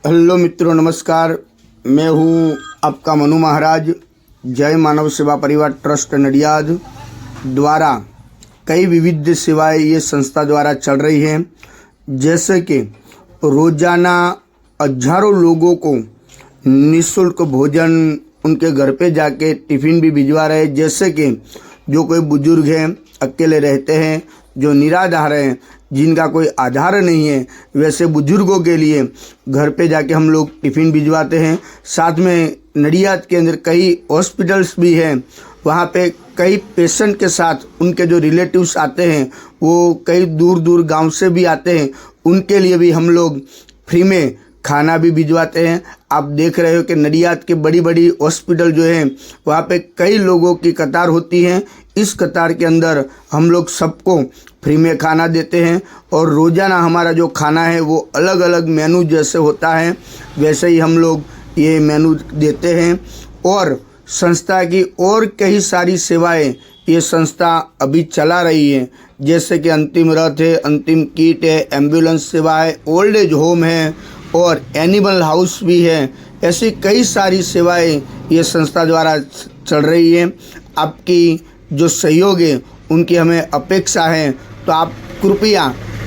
Hello मित्रों, नमस्कार। मैं हूं आपका मनु महाराज। जय मानव सेवा परिवार ट्रस्ट नडियाद द्वारा कई विविध सेवाएं ये संस्था द्वारा चल रही हैं, जैसे कि रोजाना हजारों लोगों को निःशुल्क भोजन उनके घर पे जाके टिफ़िन भी भिजवा रहे हैं। जैसे कि जो कोई बुजुर्ग हैं, अकेले रहते हैं, जो निराधार हैं, जिनका कोई आधार नहीं है, वैसे बुजुर्गों के लिए घर पे जाके हम लोग टिफ़िन भिजवाते हैं। साथ में नडियाद के अंदर कई हॉस्पिटल्स भी हैं, वहाँ पे कई पेशेंट के साथ उनके जो रिलेटिव्स आते हैं, वो कई दूर दूर गांव से भी आते हैं, उनके लिए भी हम लोग फ्री में खाना भी भिजवाते हैं। आप देख रहे हो कि नडियाद के बड़ी बड़ी हॉस्पिटल जो है, वहाँ पे कई लोगों की कतार होती है। इस कतार के अंदर हम लोग सबको फ्री में खाना देते हैं और रोज़ाना हमारा जो खाना है वो अलग अलग मेनू जैसे होता है वैसे ही हम लोग ये मेनू देते हैं। और संस्था की और कई सारी सेवाएं ये संस्था अभी चला रही है, जैसे कि अंतिम रथ है, अंतिम किट है, एम्बुलेंस सेवा है, ओल्ड एज होम है और एनिमल हाउस भी है। ऐसी कई सारी सेवाएं ये संस्था द्वारा चल रही है। आपकी जो सहयोग है उनकी हमें अपेक्षा है, तो आप कृपया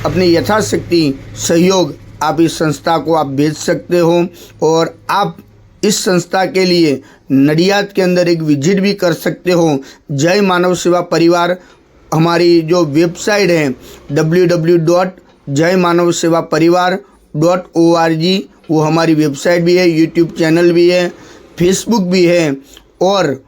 अपनी यथाशक्ति सहयोग आप इस संस्था को आप भेज सकते हो। और आप इस संस्था के लिए नडियाद के अंदर एक विजिट भी कर सकते हो। जय मानव सेवा परिवार हमारी जो वेबसाइट है www.jaymanavsevaparivar.org, वो हमारी वेबसाइट भी है, यूट्यूब चैनल भी है, फेसबुक भी है और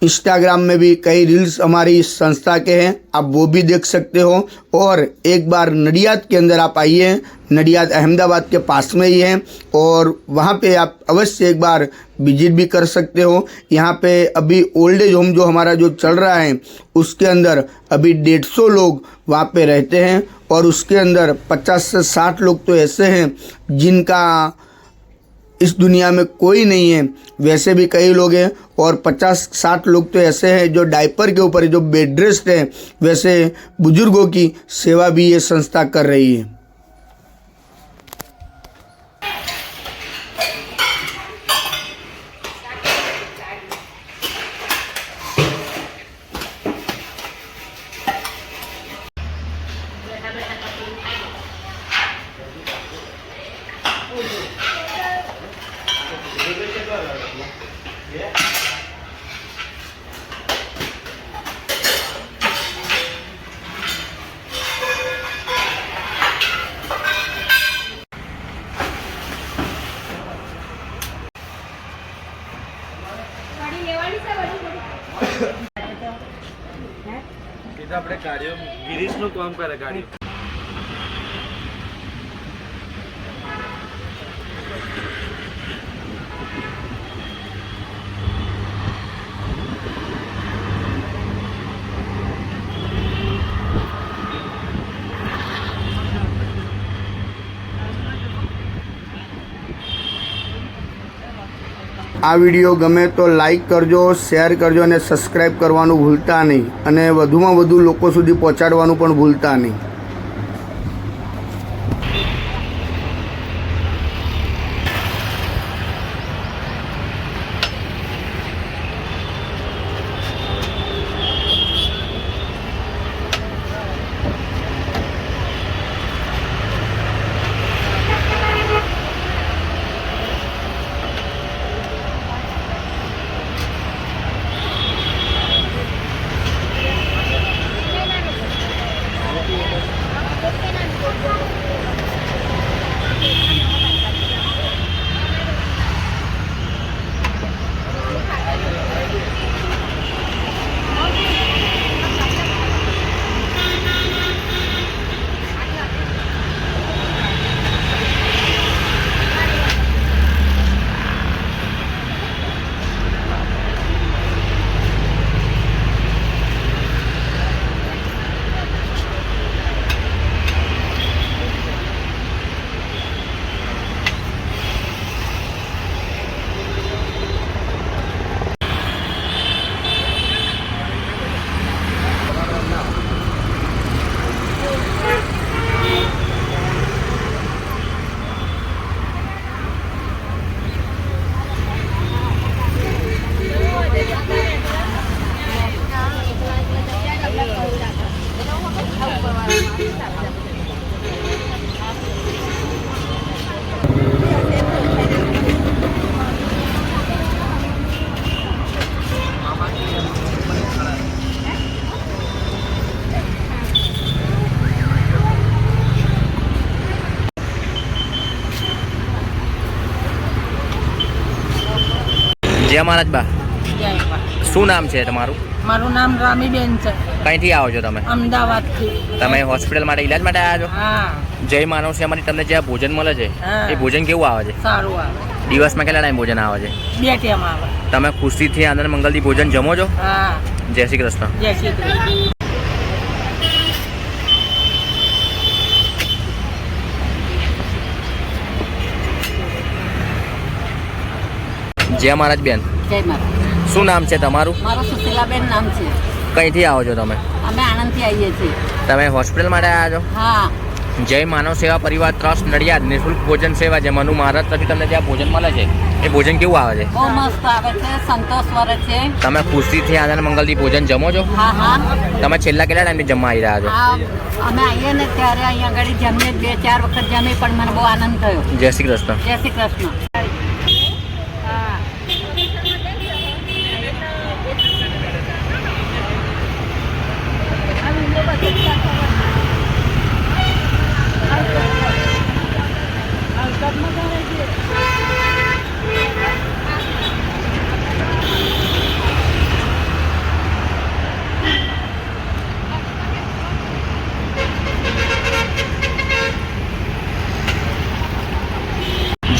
इंस्टाग्राम में भी कई रील्स हमारी इस संस्था के हैं, आप वो भी देख सकते हो। और एक बार नडियाद के अंदर आप आइए, नडियाद अहमदाबाद के पास में ही है और वहाँ पे आप अवश्य एक बार विजिट भी कर सकते हो। यहाँ पे अभी ओल्ड एज होम जो हमारा जो चल रहा है उसके अंदर अभी 150 लोग वहाँ पे रहते हैं और उसके अंदर 50 से 60 लोग तो ऐसे हैं जिनका इस दुनिया में कोई नहीं है, वैसे भी कई लोग हैं। और 50-60 लोग तो ऐसे हैं जो डायपर के ऊपर जो बेड रेस्ट है, वैसे बुजुर्गों की सेवा भी ये संस्था कर रही है। આપણે ગાડીઓ ગિરીશનું કામ કરે ગાડી આ વિડીયો ગમે તો લાઈક કરજો, શેર કરજો અને સબસ્ક્રાઈબ કરવાનું ભૂલતા નહીં અને વધુમાં વધુ લોકો સુધી પહોંચાડવાનું પણ ભૂલતા નહીં. જય મહારાજ બા, શું નામ છે તમારું? મારું નામ રામીબેન છે. કઈથી આવો છો તમે? અમદાવાદથી. તમે હોસ્પિટલ માટે ઈલાજ માટે આવ્યા છો? હા. જય માનવ સેવામાંથી તમને જે આ ભોજન મળે છે એ ભોજન કેવું આવે છે? સારું આવે. દિવસમાં કેટલા ટાઈમ ભોજન આવે છે? 2 ટાઈમ આવે. તમે ખુશીથી આનંદ મંગલથી ભોજન જમો છો? હા. જય શ્રી કૃષ્ણ. જય શ્રી કૃષ્ણ. જય મહારાજ બેન, જય માતા. શું નામ છે તમારું? મારું સુશીલાબેન નામ છે. કઈથી આવો છો તમે? અમે આણંદથી આવીએ છીએ. તમે હોસ્પિટલ માટે આવ્યા છો? હા. જય માનવ સેવા પરિવાર ટ્રસ્ટ નડિયાદ નિઃશુલ્ક ભોજન સેવા જે મનુ મહારાજ તરફથી તમને જ્યાં ભોજન મળે છે એ ભોજન કેવું આવે છે? બહુ મસ્ત આવે છે, સંતોષવર છે. તમે ખુશીથી આનંદ મંગલથી ભોજન જમો છો? હા હા. તમે છેલ્લા કેટલા ટાઈમથી જમવા આવી રહ્યા છો? અમે આવીએ ને ત્યારે અહીંયા આગળ જમીએ 2-4 વખત જમી પણ મને બહુ આનંદ થયો. જય શ્રી કૃષ્ણ. જય શ્રી કૃષ્ણ.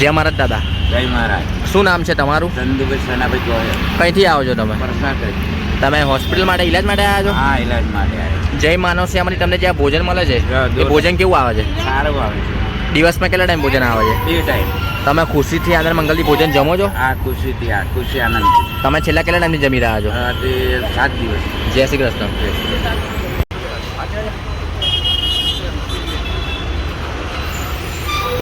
જય મહારાજ દાદા. જય મહારાજ. શું નામ છે તમારું? ચંદુભાઈ સોનાભાઈ ગોયલ. કઈથી આવો છો તમે? પરસાકર. તમે હોસ્પિટલ માટે ઈલાજ માટે આવ્યા છો? હા, ઇલાજ માટે આવ્યા. જય માનવ સેવામાંથી તમને જ્યાં ભોજન મળે છે એ ભોજન કેવું આવે છે? સારું આવે છે. દિવસમાં કેટલા ટાઈમ ભોજન આવે છે? 2 ટાઈમ. તમે ખુશીથી આનંદ મંગલથી ભોજન જમો છો? આ ખુશીથી, આ ખુશી આનંદથી. તમે છેલ્લા કેટલા ટાઈમથી જમી રહ્યા છો? તે 7 દિવસ. જય શ્રી કૃષ્ણ.